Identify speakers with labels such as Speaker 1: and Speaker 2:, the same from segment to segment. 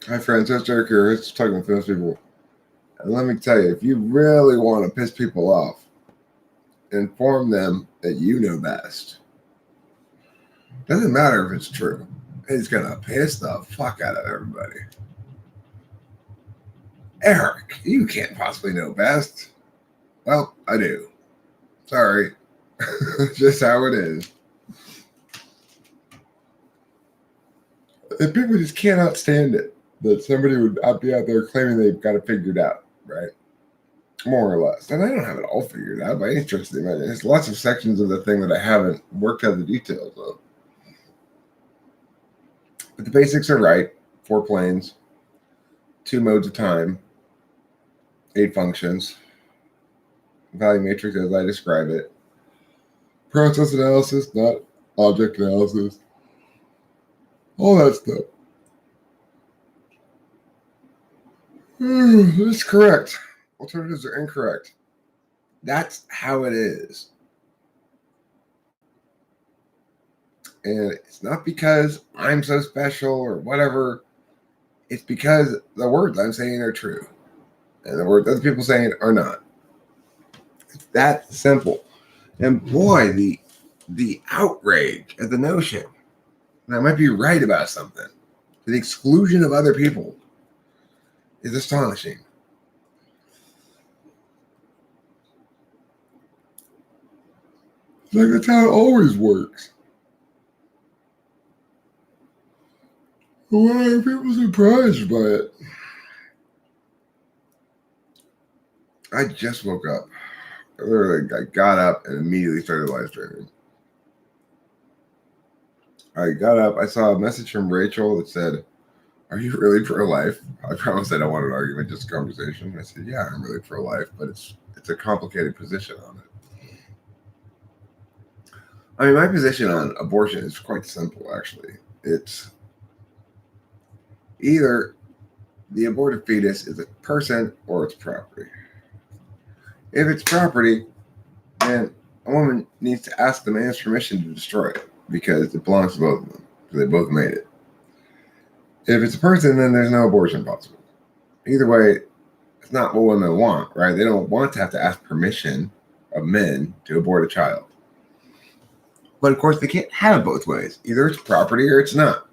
Speaker 1: Hi, friends. It's Eric here. It's talking with famous people. And let me tell you, if you really want to piss people off, inform them that you know best. Doesn't matter if it's true. It's gonna piss the fuck out of everybody. Eric, you can't possibly know best. Well, I do. Sorry. Just how it is. And people just cannot stand it that somebody would be out there claiming they've got it figured out, right? More or less. And I don't have it all figured out by any stretch of the imagination. There's lots of sections of the thing that I haven't worked out the details of. But the basics are right. 4 planes, 2 modes of time, 8 functions, value matrix as I describe it, process analysis, not object analysis, all that stuff. That's correct. Alternatives are incorrect. That's how it is. And it's not because I'm so special or whatever. It's because the words I'm saying are true. And the words other people saying are not. It's that simple. And boy, the outrage at the notion that I might be right about something to the exclusion of other people is astonishing. It's like that's how it always works. Why are people surprised by it? I just woke up. I got up and immediately started live streaming. I got up. I saw a message from Rachel that said, "Are you really pro-life?" I promised I don't want an argument, just a conversation. I said, "Yeah, I'm really pro-life, but it's a complicated position on it." I mean, my position on abortion is quite simple, actually. It's either the aborted fetus is a person or it's property. If it's property, then a woman needs to ask the man's permission to destroy it because it belongs to both of them. So they both made it. If it's a person, then there's no abortion possible. Either way, it's not what women want, right? They don't want to have to ask permission of men to abort a child. But of course, they can't have it both ways. Either it's property or it's not.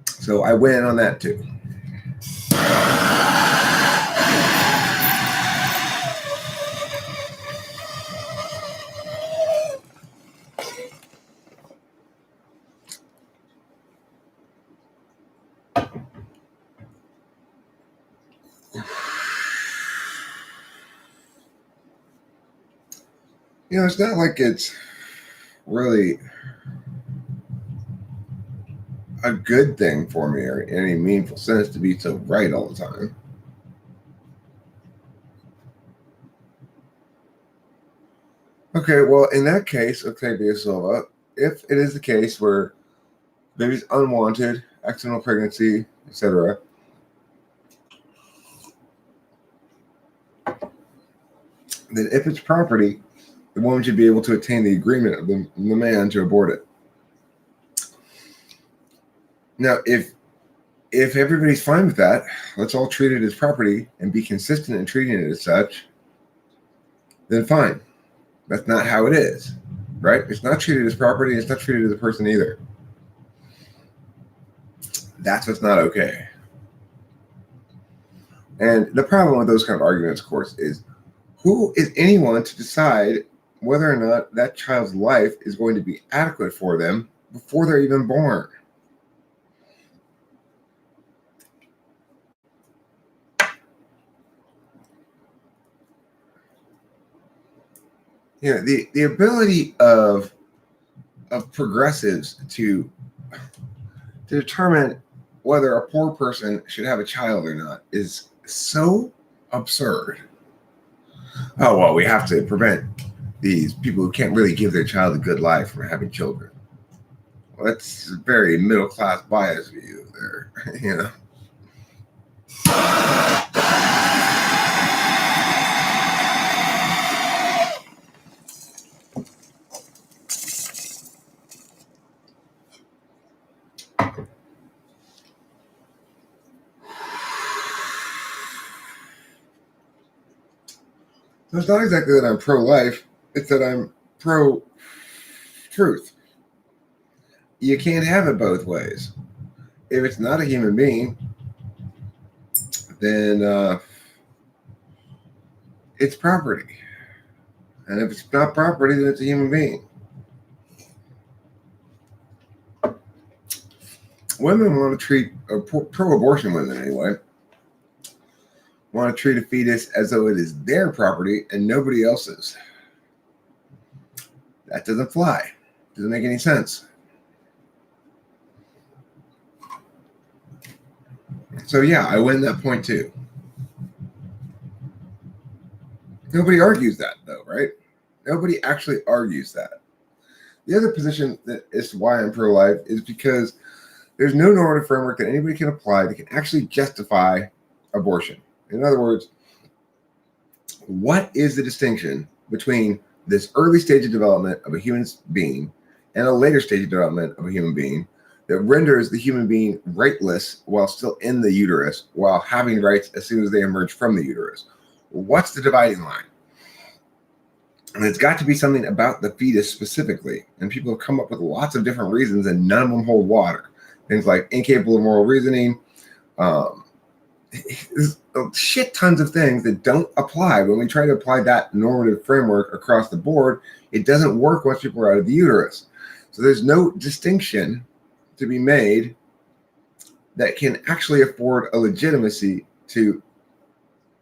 Speaker 1: So I win on that too. It's not like it's really a good thing for me or in any meaningful sense to be so right all the time. Okay, well, in that case, Octavia Silva, if it is the case where baby's unwanted, accidental pregnancy, etc., then if it's property, the woman should be able to attain the agreement of the man to abort it. Now, if everybody's fine with that, let's all treat it as property and be consistent in treating it as such, then fine. That's not how it is, right? It's not treated as property. It's not treated as a person either. That's what's not okay. And the problem with those kind of arguments, of course, is who is anyone to decide whether or not that child's life is going to be adequate for them before they're even born? The ability of progressives to determine whether a poor person should have a child or not is so absurd. Oh, well, we have to prevent these people who can't really give their child a good life from having children. Well, that's a very middle class bias view there, So it's not exactly that I'm pro-life, it's that I'm pro-truth. You can't have it both ways. If it's not a human being, then it's property. And if it's not property, then it's a human being. Women want to treat, pro-abortion women anyway, want to treat a fetus as though it is their property and nobody else's. That doesn't fly. Doesn't make any sense. So yeah, I win that point too. Nobody argues that though, right? Nobody actually argues that. The other position that is why I'm pro-life is because there's no normative framework that anybody can apply that can actually justify abortion. In other words, what is the distinction between this early stage of development of a human being and a later stage of development of a human being that renders the human being rightless while still in the uterus, while having rights as soon as they emerge from the uterus? What's the dividing line? And it's got to be something about the fetus specifically. And people have come up with lots of different reasons, and none of them hold water. Things like incapable of moral reasoning, shit tons of things that don't apply. When we try to apply that normative framework across the board, it doesn't work once people are out of the uterus. So there's no distinction to be made that can actually afford a legitimacy to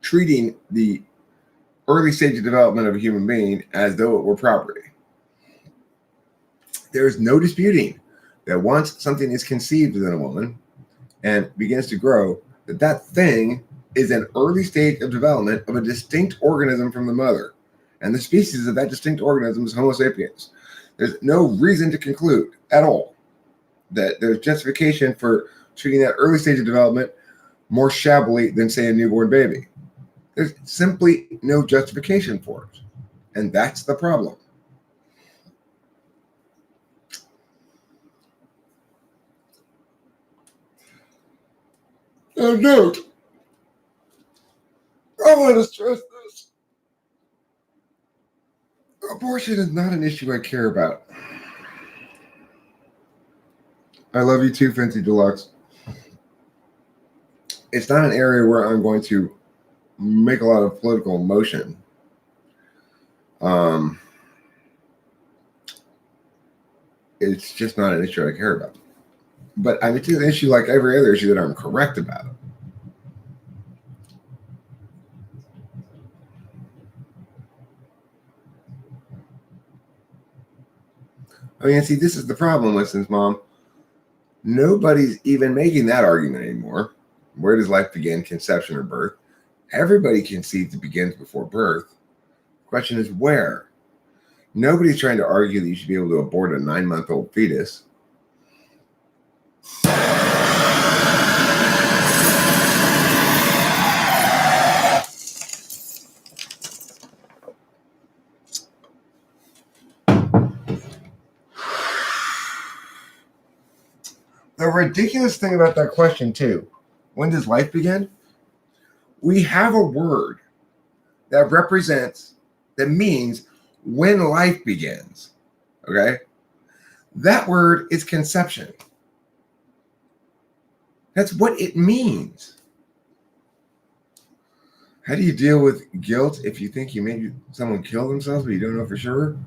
Speaker 1: treating the early stage of development of a human being as though it were property. There is no disputing that once something is conceived within a woman and begins to grow, that thing is an early stage of development of a distinct organism from the mother. And the species of that distinct organism is Homo sapiens. There's no reason to conclude at all that there's justification for treating that early stage of development more shabbily than, say, a newborn baby. There's simply no justification for it. And that's the problem. Now note, I want to stress this. Abortion is not an issue I care about. I love you too, Fancy Deluxe. It's not an area where I'm going to make a lot of political emotion. It's just not an issue I care about. But I mean, it's an issue like every other issue that I'm correct about. I mean, see, this is the problem, Winston's mom. Nobody's even making that argument anymore. Where does life begin, conception or birth? Everybody conceives it begins before birth. The question is where? Nobody's trying to argue that you should be able to abort a 9-month-old fetus. The ridiculous thing about that question, too, when does life begin? We have a word that represents, that means when life begins. Okay? That word is conception. That's what it means. How do you deal with guilt if you think you made someone kill themselves, but you don't know for sure?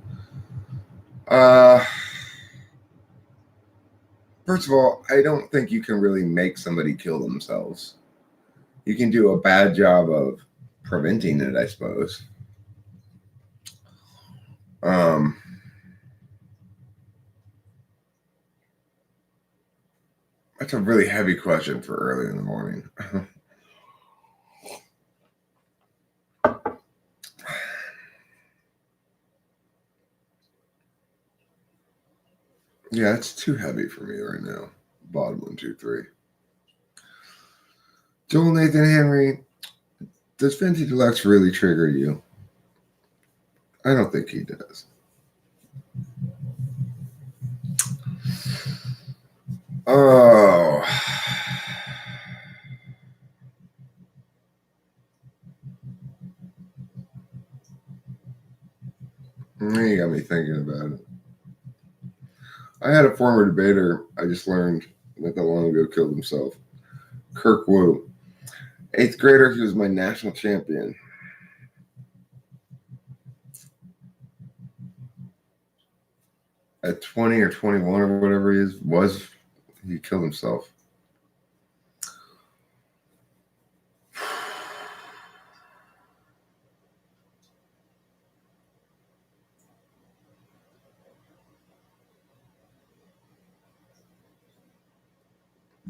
Speaker 1: First of all, I don't think you can really make somebody kill themselves. You can do a bad job of preventing it, I suppose. That's a really heavy question for early in the morning. Yeah, it's too heavy for me right now. Bottom 1, 2, 3. Joel Nathan Henry, does Fancy Deluxe really trigger you? I don't think he does. Oh. You got me thinking about it. I had a former debater, I just learned not that long ago, killed himself. Kirk Wu. 8th grader, he was my national champion. At 20 or 21 or whatever he killed himself.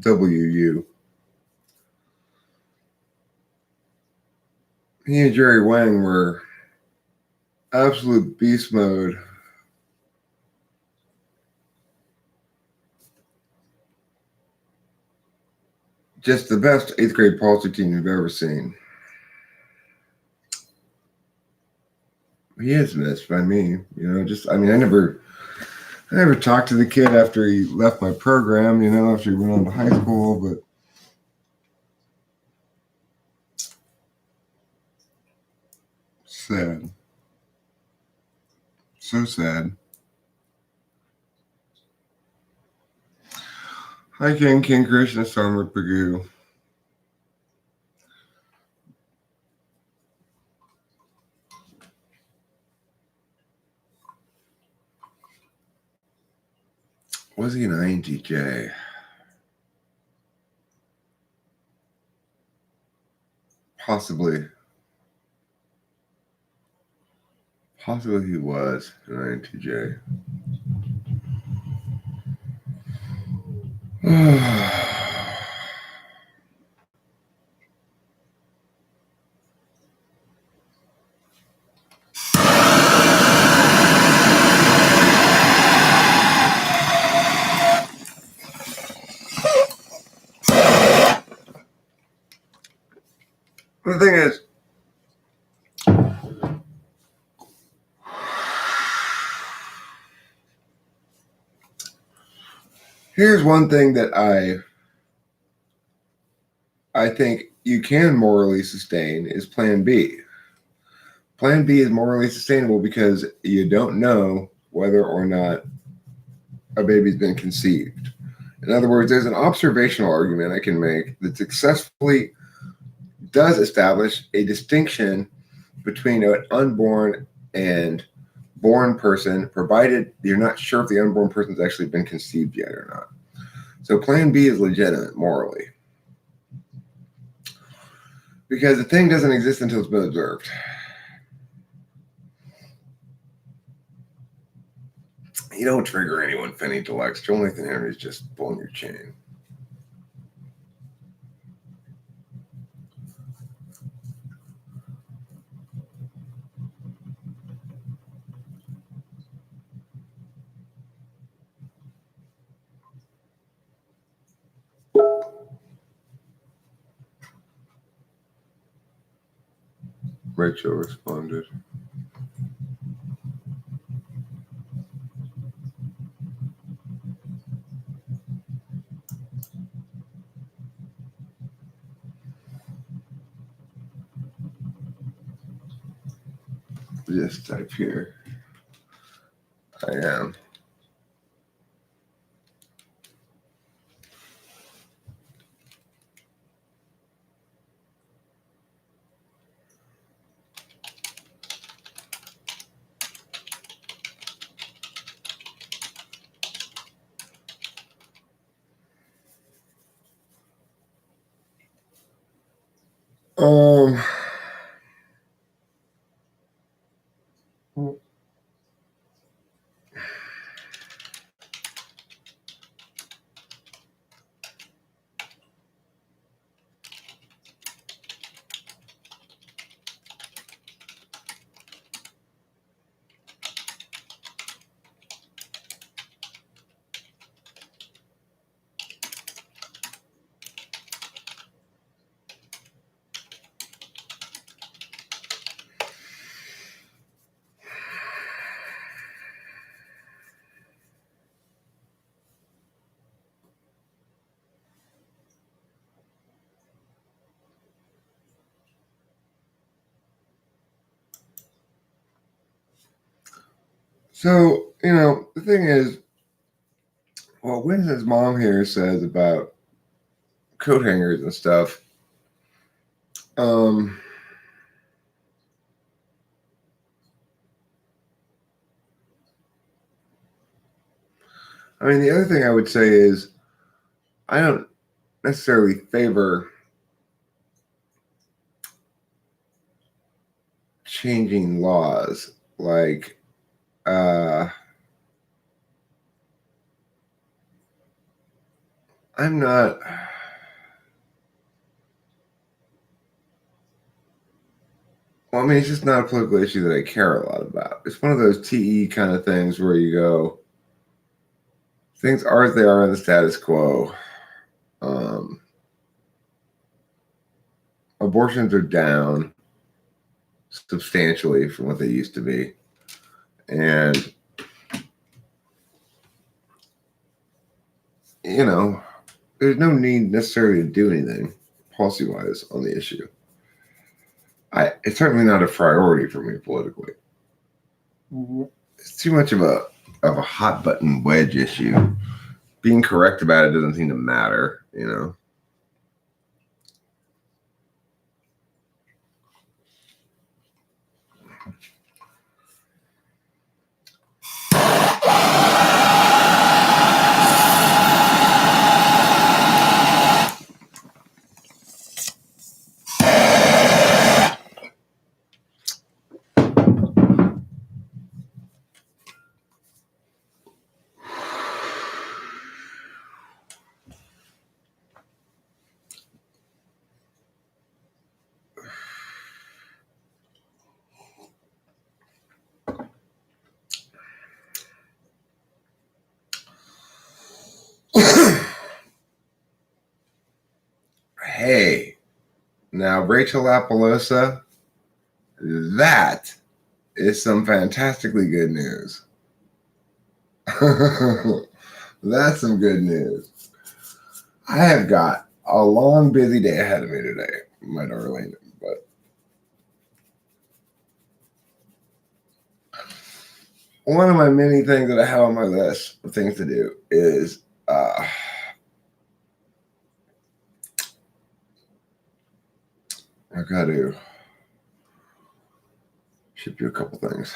Speaker 1: WU. He and Jerry Wang were absolute beast mode. Just the best 8th grade policy team you've ever seen. He is missed by me, I never talked to the kid after he left my program, after he went on to high school, but sad. So sad. Hi, King Krishna, Summer Pagoo. Was he an INTJ? Possibly. Possibly he was an INTJ. The thing is, here's one thing that I think you can morally sustain is Plan B. Plan B is morally sustainable because you don't know whether or not a baby's been conceived. In other words, there's an observational argument I can make that successfully does establish a distinction between an unborn and born person, provided you're not sure if the unborn person's actually been conceived yet or not. So Plan B is legitimate morally, because the thing doesn't exist until it's been observed. You don't trigger anyone with any intellects. Jonathan Henry's just pulling your chain. Rachel responded. Just type here. I am. So, the thing is, what Winston's mom here says about coat hangers and stuff, I mean, the other thing I would say is I don't necessarily favor changing laws. Like, I'm not. Well, I mean, it's just not a political issue that I care a lot about. It's one of those TE kind of things where you go, things are as they are in the status quo. Abortions are down substantially from what they used to be. And, there's no need necessarily to do anything policy-wise on the issue. It's certainly not a priority for me politically. It's too much of a hot button wedge issue. Being correct about it doesn't seem to matter, Hey, now Rachel Lapalosa, that is some fantastically good news. That's some good news. I have got a long, busy day ahead of me today, my darling. But one of my many things that I have on my list of things to do is I got to ship you a couple things.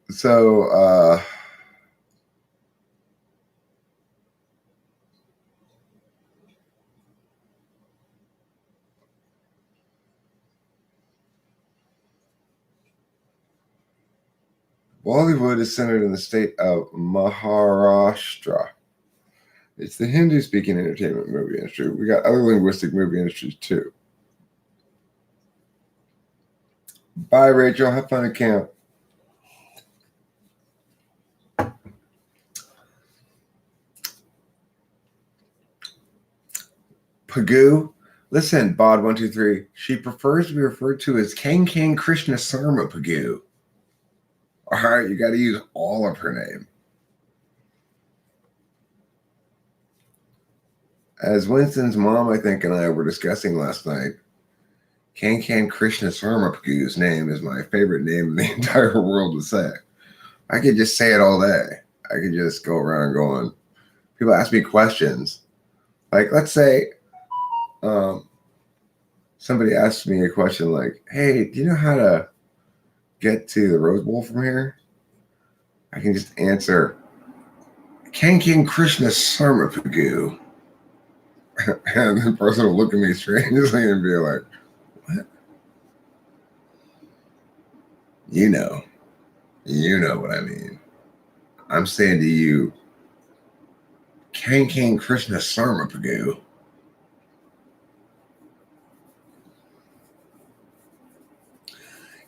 Speaker 1: So, Bollywood is centered in the state of Maharashtra. It's the Hindu-speaking entertainment movie industry. We got other linguistic movie industries too. Bye, Rachel. Have fun at camp. Pagoo. Listen, Bod123. She prefers to be referred to as Kang Krishna Sarma Pagoo. All right, you got to use all of her name. As Winston's mom, I think, and I were discussing last night, Kang Krishna Sarma Pagoo's name is my favorite name in the entire world to say. I could just say it all day. I could just go around going. People ask me questions. Like, let's say somebody asks me a question like, hey, do you know how to get to the Rose Bowl from here? I can just answer, Kang Krishna Sarma Pagoo. And the person will look at me strangely and be like, what? You know what I mean. I'm saying to you, Kang Krishna Sarma Pagoo.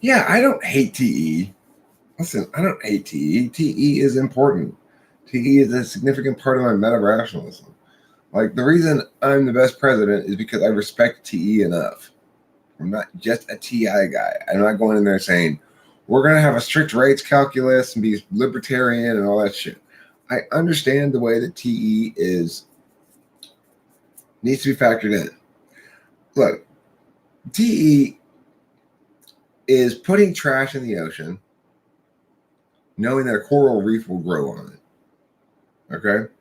Speaker 1: Yeah, I don't hate TE. Listen, I don't hate TE. TE is important. TE is a significant part of my meta-rationalism. Like, the reason I'm the best president is because I respect TE enough. I'm not just a TI guy. I'm not going in there saying, we're going to have a strict rates calculus and be libertarian and all that shit. I understand the way that TE needs to be factored in. Look, DE is putting trash in the ocean, knowing that a coral reef will grow on it. Okay?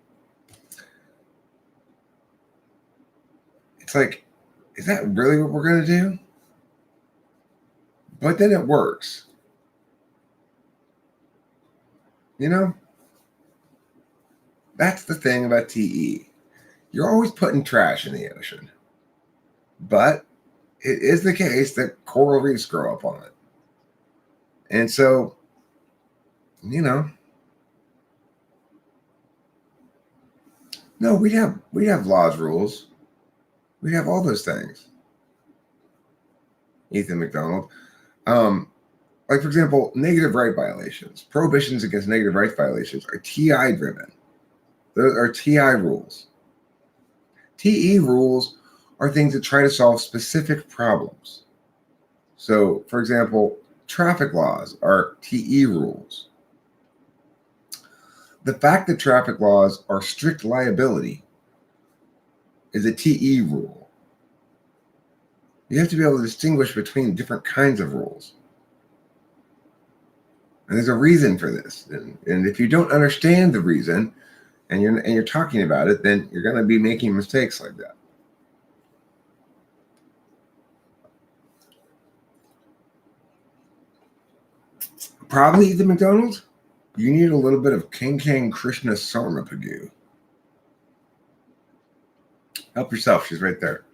Speaker 1: It's like, is that really what we're going to do? But then it works. You know? That's the thing about TE. You're always putting trash in the ocean. But it is the case that coral reefs grow up on it. And so, no, we'd have laws, rules. We'd have all those things. Ethan McDonald. Like, for example, negative right violations. Prohibitions against negative rights violations are TI driven. Those are TI rules. TE rules are things that try to solve specific problems. So, for example, traffic laws are TE rules. The fact that traffic laws are strict liability is a TE rule. You have to be able to distinguish between different kinds of rules. And there's a reason for this. And if you don't understand the reason and you're talking about it, then you're going to be making mistakes like that. Probably the McDonald's, you need a little bit of Kankan Krishna Sarmapagu. Help yourself. She's right there.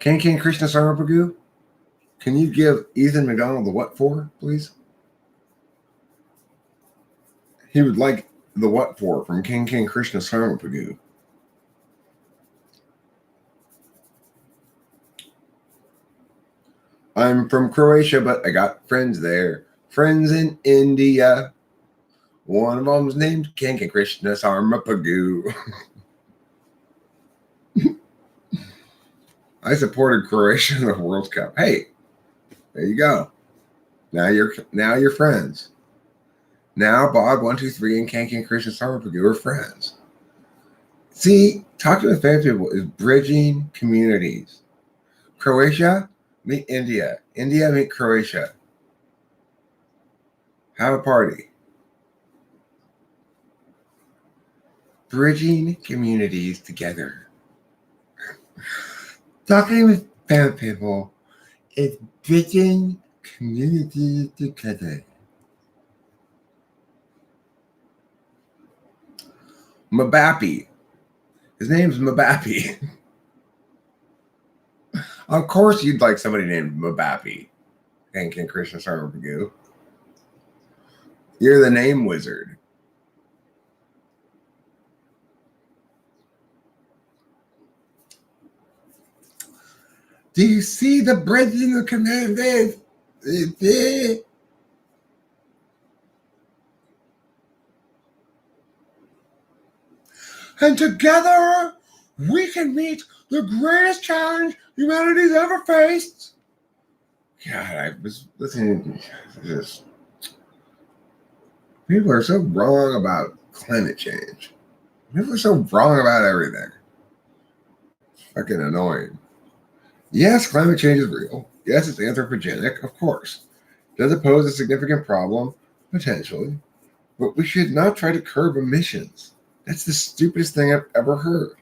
Speaker 1: Kankan Krishna Sarmapagu, can you give Ethan McDonald the what for, please? He would like the what for from Kankan Krishna Sarmapagu. I'm from Croatia, but I got friends there. Friends in India. One of them's named Kankan Krishna Sarmapagu. I supported Croatia in the World Cup. Hey, there you go. Now you're friends. Now Bob123 and Kankan Krishna Sarmapagu are friends. See, talking with famous people is bridging communities. Croatia, meet India. India, meet Croatia. Have a party. Bridging communities together. Talking with famous people is bridging communities together. Mbappe. His name's Mbappe. Of course you'd like somebody named Mbappe. Kankan Krishna Sarmapagu. You're the name wizard. Do you see the bridging of communities? And together we can meet the greatest challenge humanity's ever faced. God, I was listening to this. People are so wrong about climate change. People are so wrong about everything. It's fucking annoying. Yes, climate change is real. Yes, it's anthropogenic, of course. Does it pose a significant problem? Potentially. But we should not try to curb emissions. That's the stupidest thing I've ever heard.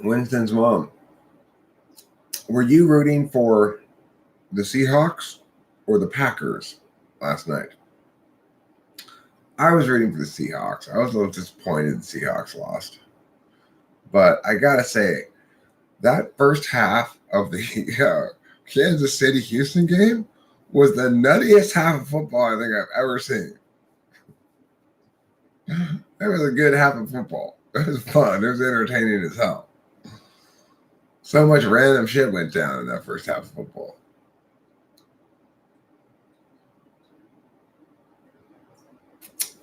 Speaker 1: Winston's mom. Were you rooting for the Seahawks or the Packers last night? I was rooting for the Seahawks. I was a little disappointed the Seahawks lost. But I got to say, that first half of the Kansas City-Houston game was the nuttiest half of football I think I've ever seen. It was a good half of football. It was fun. It was entertaining as hell. So much random shit went down in that first half of football.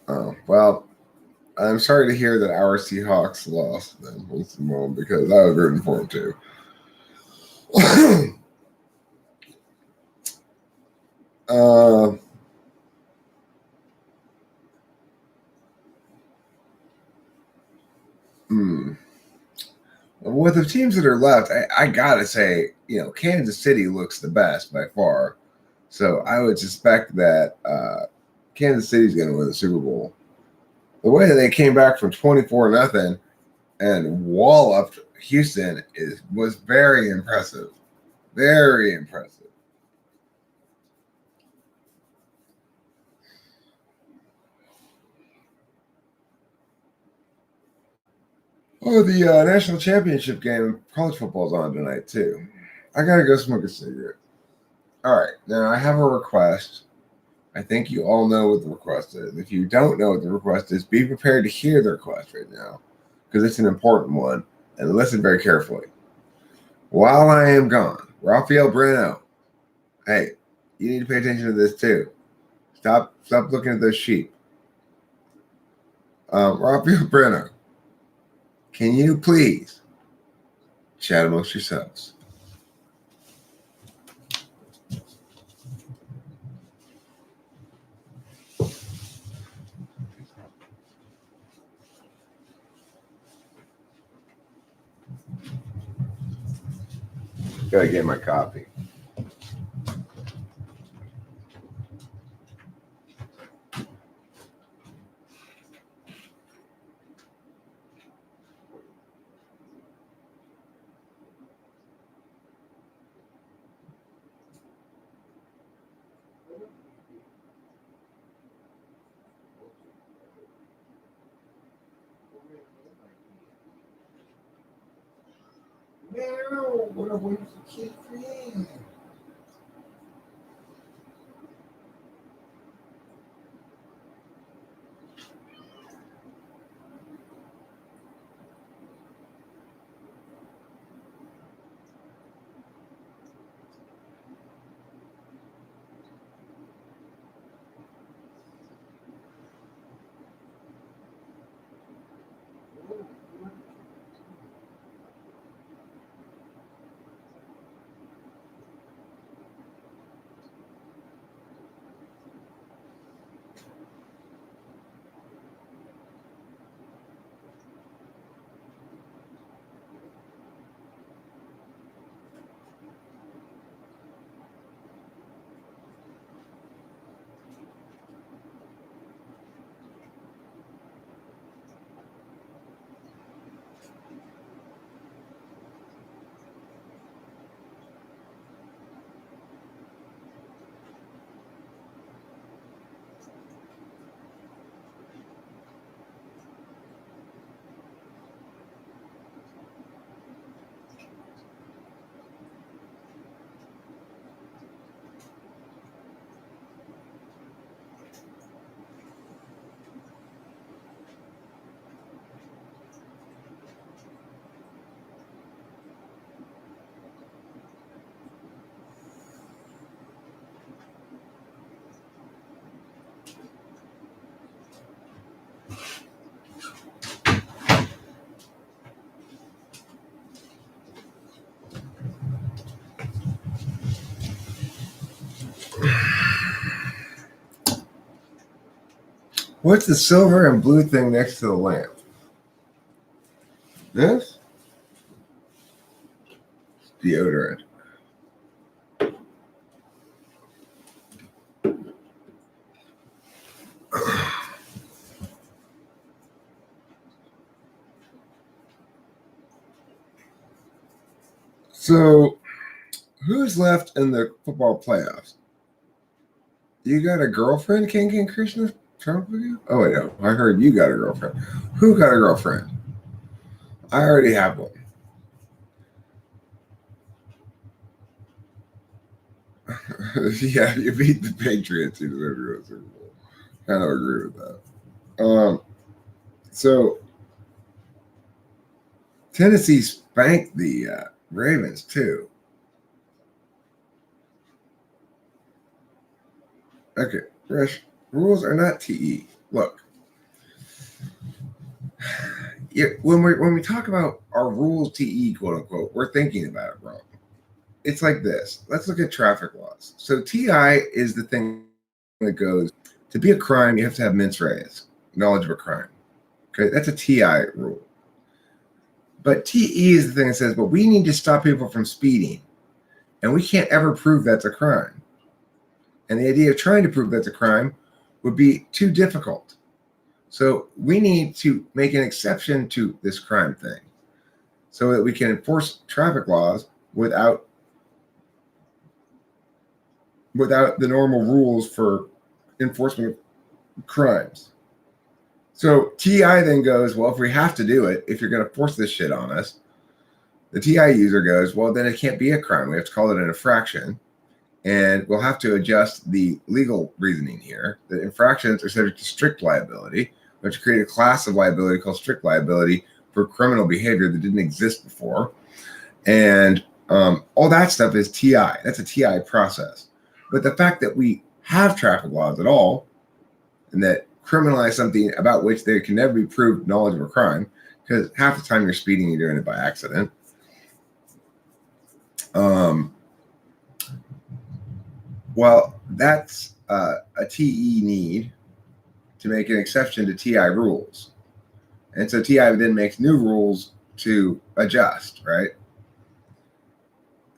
Speaker 1: Oh, well, I'm sorry to hear that our Seahawks lost then, because I was rooting for them too. Uh, hmm. With the teams that are left, I gotta say, Kansas City looks the best by far. So I would suspect that Kansas City's going to win the Super Bowl. The way that they came back from 24-0 and walloped Houston was very impressive. Very impressive. Oh, the national championship game of college football is on tonight too. I gotta go smoke a cigarette. All right, now I have a request. I think you all know what the request is. If you don't know what the request is, be prepared to hear the request right now because it's an important one, and listen very carefully. While I am gone, Rafael Breno, hey, you need to pay attention to this too. Stop looking at those sheep. Rafael Breno, can you please chat amongst yourselves? Gotta get my coffee. No, what a wonderful kid for you. What's the silver and blue thing next to the lamp? This? Deodorant. So, who's left in the football playoffs? You got a girlfriend, King Krishna Trump with you? Oh, wait, no. I heard you got a girlfriend. Who got a girlfriend? I already have one. Yeah, you beat the Patriots. You deserve to go to the Super Bowl. Kind of agree with that. So Tennessee spanked the Ravens too. Okay, Rush, rules are not TE. Look, yeah, when we talk about our rules TE, quote unquote, we're thinking about it wrong. it's like this. Let's look at traffic laws. So TI is the thing that goes to be a crime, you have to have mens res, knowledge of a crime. Okay, that's a TI rule. But TE is the thing that says, but we need to stop people from speeding. And we can't ever prove that's a crime. And the idea of trying to prove that's a crime would be too difficult. So we need to make an exception to this crime thing so that we can enforce traffic laws without the normal rules for enforcement of crimes. So TI then goes, well, if we have to do it, if you're going to force this shit on us, the TI user goes, well, then it can't be a crime. We have to call it an infraction. And we'll have to adjust the legal reasoning here. The infractions are subject to strict liability. We have to create a class of liability called strict liability for criminal behavior that didn't exist before. And all that stuff is TI. That's a TI process. But the fact that we have traffic laws at all and that criminalize something about which there can never be proved knowledge of a crime, because half the time you're speeding, you're doing it by accident. Well, that's a TE need to make an exception to TI rules. And so TI then makes new rules to adjust, right?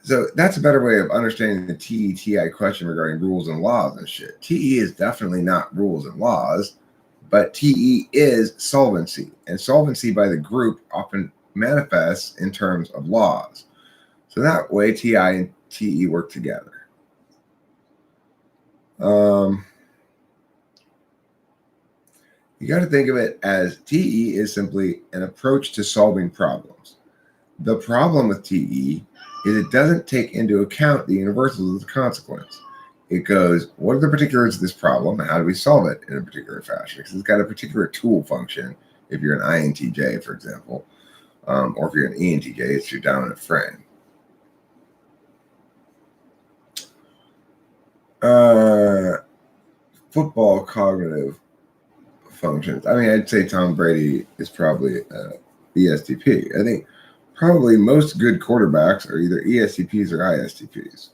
Speaker 1: So that's a better way of understanding the TI question regarding rules and laws and shit. TE is definitely not rules and laws, but TE is solvency. And solvency by the group often manifests in terms of laws. So that way TI and TE work together. You got to think of it as TE is simply an approach to solving problems. The problem with TE is it doesn't take into account the universals of the consequence. It goes, what are the particulars of this problem and how do we solve it in a particular fashion? Because it's got a particular tool function. If you're an INTJ, for example, or if you're an ENTJ, it's your dominant frame. Football cognitive functions. I mean, I'd say Tom Brady is probably ESTP. I think probably most good quarterbacks are either ESTPs or ISTPs.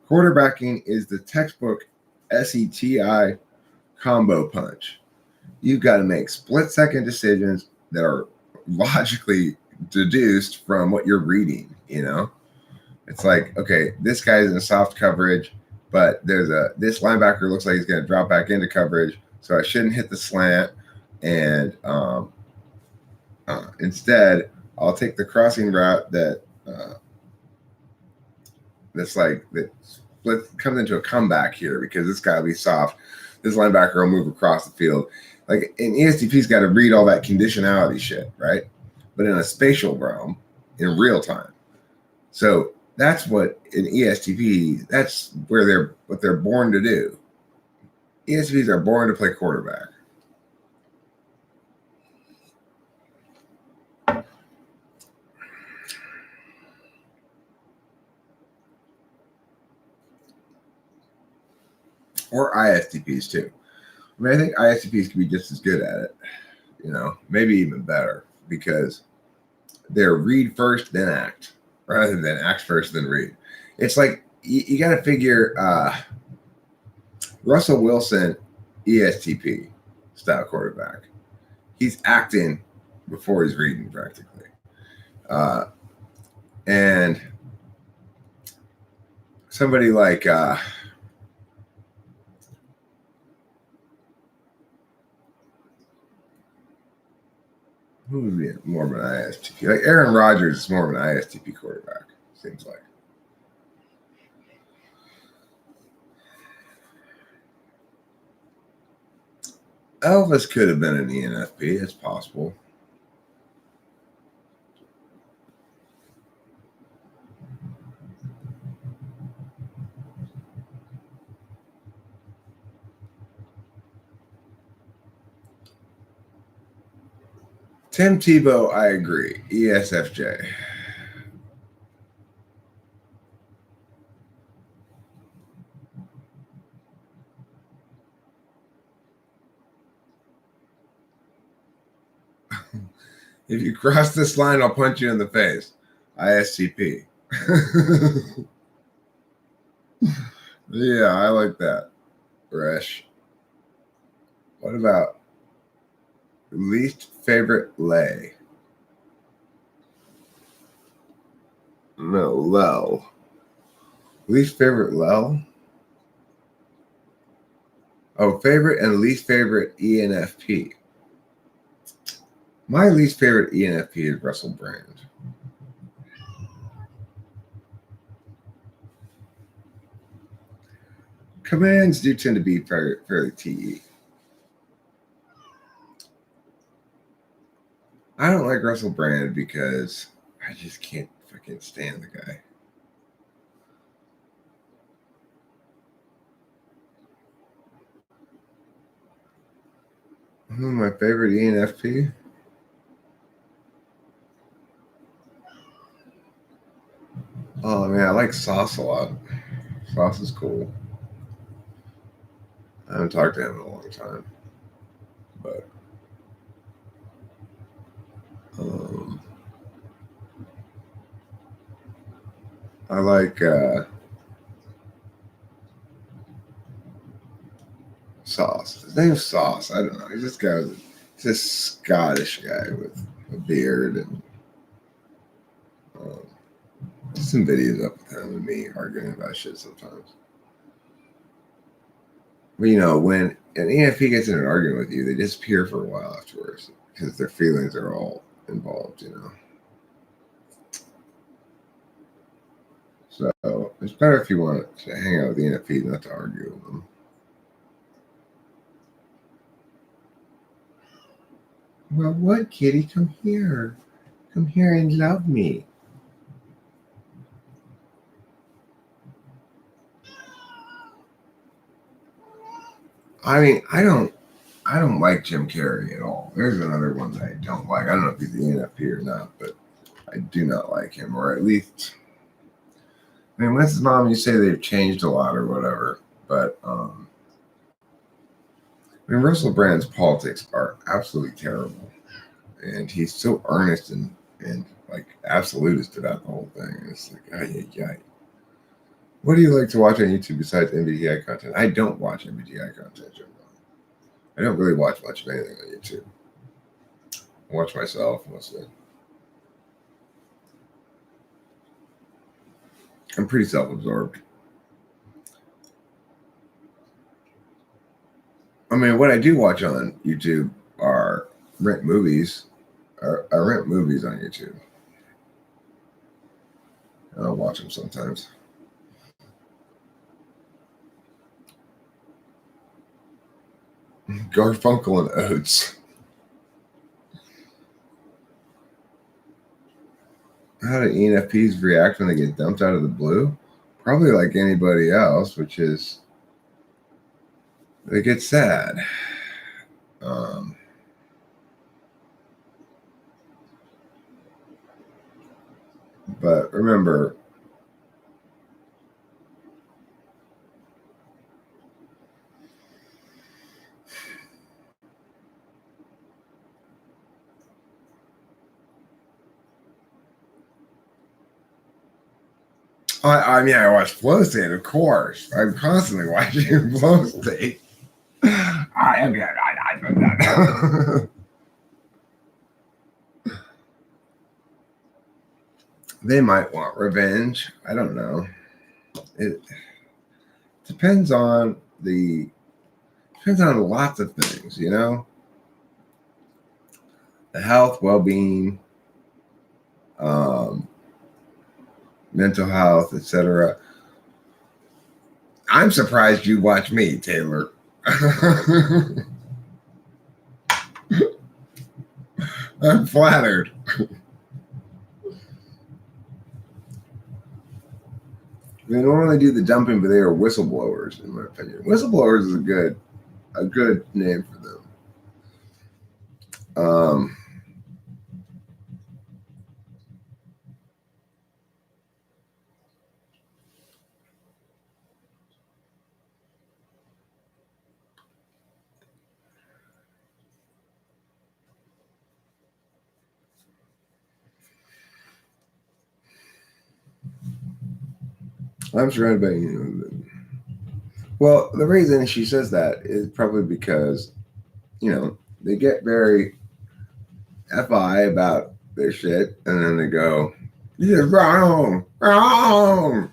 Speaker 1: Quarterbacking is the textbook SETI combo punch. You've got to make split-second decisions that are logically deduced from what you're reading, you know? It's like, okay, this guy's in soft coverage, but this linebacker looks like he's going to drop back into coverage, so I shouldn't hit the slant, and instead I'll take the crossing route that comes into a comeback here because this guy will be soft. This linebacker will move across the field. Like an ESTP's got to read all that conditionality shit, right? But in a spatial realm, in real time. So that's what an ESTP. That's what they're born to do. ESTPs are born to play quarterback. Or ISTPs too. I mean, I think ISTPs can be just as good at it, you know, maybe even better because they're read first, then act, rather than act first, then read. It's like you got to figure Russell Wilson, ESTP style quarterback. He's acting before he's reading practically. And somebody like who would be more of an ISTP? Like Aaron Rodgers is more of an ISTP quarterback, seems like. Elvis could have been an ENFP. It's possible. Tim Tebow, I agree. ESFJ. If you cross this line, I'll punch you in the face. ISTP. Yeah, I like that. Resh. What about least favorite lay? No, low. Least favorite low? Oh, favorite and least favorite ENFP. My least favorite ENFP is Russell Brand. Commands do tend to be fairly TE. I don't like Russell Brand because I just can't fucking stand the guy. My favorite ENFP? Oh man, I like Sauce a lot. Sauce is cool. I haven't talked to him in a long time. But I like Sauce. His name's Sauce. I don't know. He's this Scottish guy with a beard and um, some videos up with him and me arguing about shit sometimes. But when an ENFP gets in an argument with you, they disappear for a while afterwards because their feelings are all involved. So it's better if you want to hang out with the ENFP not to argue with them. Well, what, kitty? Come here. Come here and love me. I mean, I don't like Jim Carrey at all. There's another one that I don't like. I don't know if he's the ENFP or not, but I do not like him, or at least, I mean, with his mom, you say they've changed a lot or whatever, but I mean, Russell Brand's politics are absolutely terrible, and he's so earnest and like absolutist about the whole thing. It's like, ay, ay, ay. What do you like to watch on YouTube besides MBTI content? I don't watch MBTI content. I don't really watch much of anything on YouTube. I watch myself mostly. I'm pretty self-absorbed. I mean, what I do watch on YouTube are rent movies. I rent movies on YouTube. I'll watch them sometimes. Garfunkel and Oates. How do ENFPs react when they get dumped out of the blue? Probably like anybody else, which is they get sad. Um, but remember, I mean, I watch Flow State, of course. I'm constantly watching Flow State. I am. They might want revenge. I don't know. It depends on lots of things, the health, well-being, um, mental health, etc. I'm surprised you watch me, Taylor. I'm flattered. They normally do the dumping, but they are whistleblowers, in my opinion. Whistleblowers is a good name for them. I'm surrounded by well, the reason she says that is probably because they get very fi about their shit, and then they go, "You're wrong, wrong."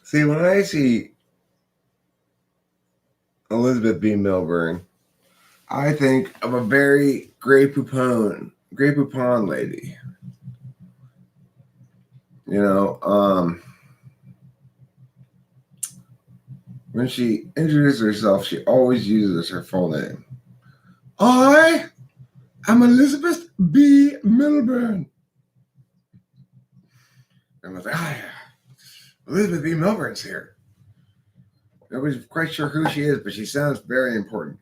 Speaker 1: See, when I see Elizabeth B. Milburn, I think of a very Grey Poupon lady. When she introduces herself, she always uses her full name. I am Elizabeth B. Milburn. And I was like, Elizabeth B. Milburn's here. Nobody's quite sure who she is, but she sounds very important.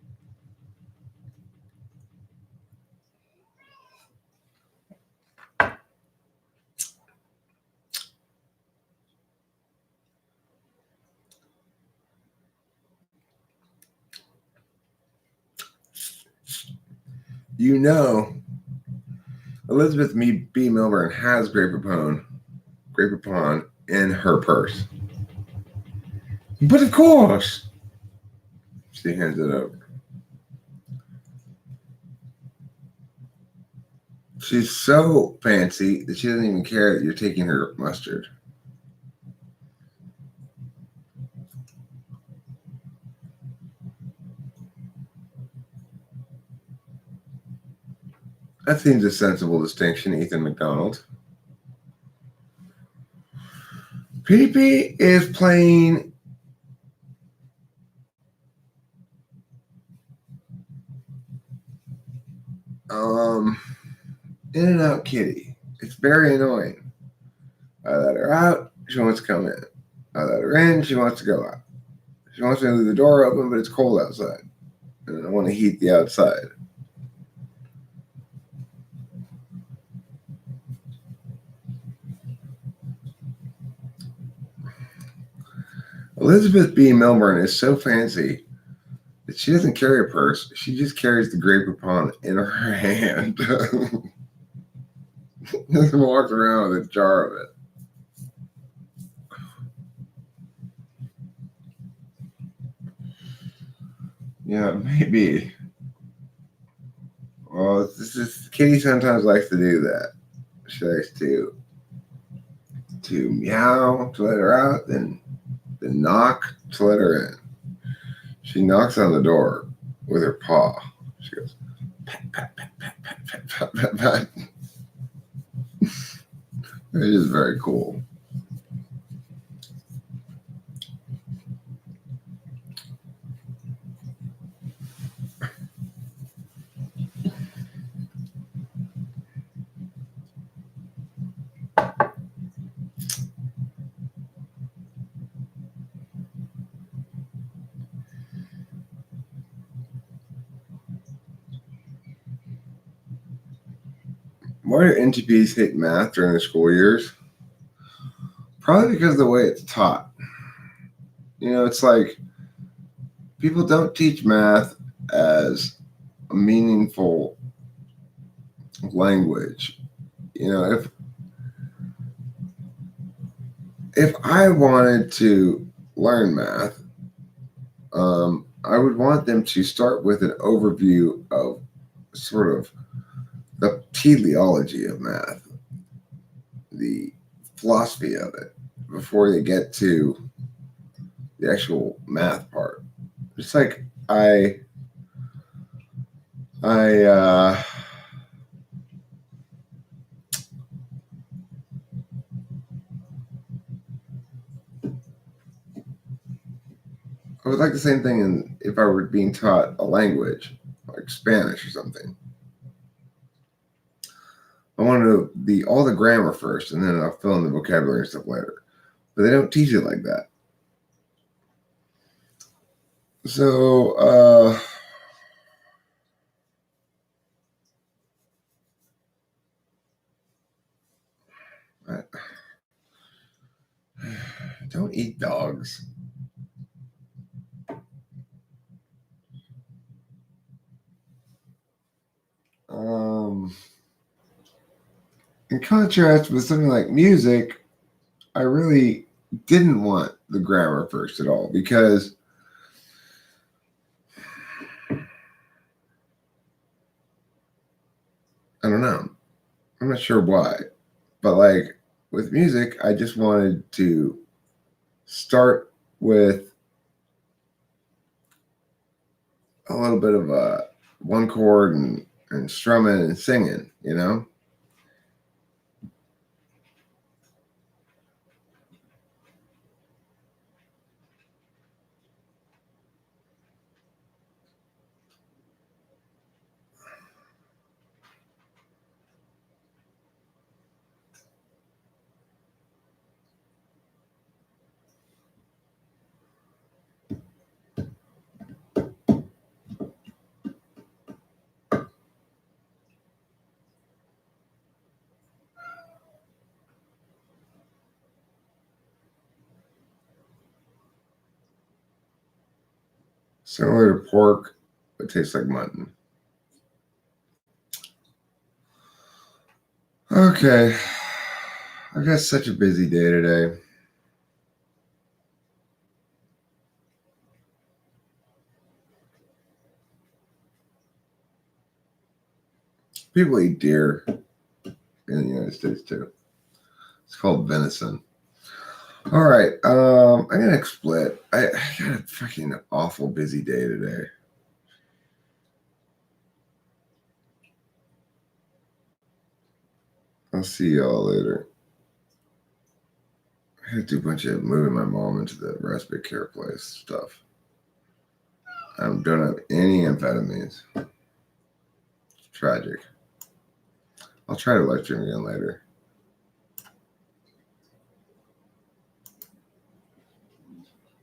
Speaker 1: Elizabeth B. Milburn has Grey Poupon in her purse. But of course, she hands it over. She's so fancy that she doesn't even care that you're taking her mustard. That seems a sensible distinction, Ethan McDonald. PP is playing In and Out Kitty. It's very annoying. I let her out, she wants to come in. I let her in, she wants to go out. She wants me to leave the door open, but it's cold outside. And I want to heat the outside. Elizabeth B. Milburn is so fancy that she doesn't carry a purse. She just carries the Grey Poupon in her hand. Just walks around with a jar of it. Yeah, maybe. Well, Kitty sometimes likes to do that. She likes to meow to let her out, then knock to let her in. She knocks on the door with her paw. She goes, pat, pat, pat, pat, pat, pat, pat, pat, pat. It is very cool. Why do NTPs hate math during the school years? Probably because of the way it's taught. It's like people don't teach math as a meaningful language. If I wanted to learn math, I would want them to start with an overview of sort of the teleology of math, the philosophy of it, before they get to the actual math part. It's like I I would like the same thing if I were being taught a language, like Spanish or something. I want to be all the grammar first, and then I'll fill in the vocabulary and stuff later. But they don't teach it like that. So, don't eat dogs. In contrast with something like music, I really didn't want the grammar first at all because I don't know. I'm not sure why. But like with music, I just wanted to start with a little bit of one chord and strumming and singing, you know? Similar to pork, but tastes like mutton. Okay. I've got such a busy day today. People eat deer in the United States too. It's called venison. All right. I'm gonna split. I got a fucking awful busy day today. I'll see y'all later. I had to do a bunch of moving my mom into the respite care place stuff. I don't have any amphetamines. It's tragic. I'll try to live stream again later.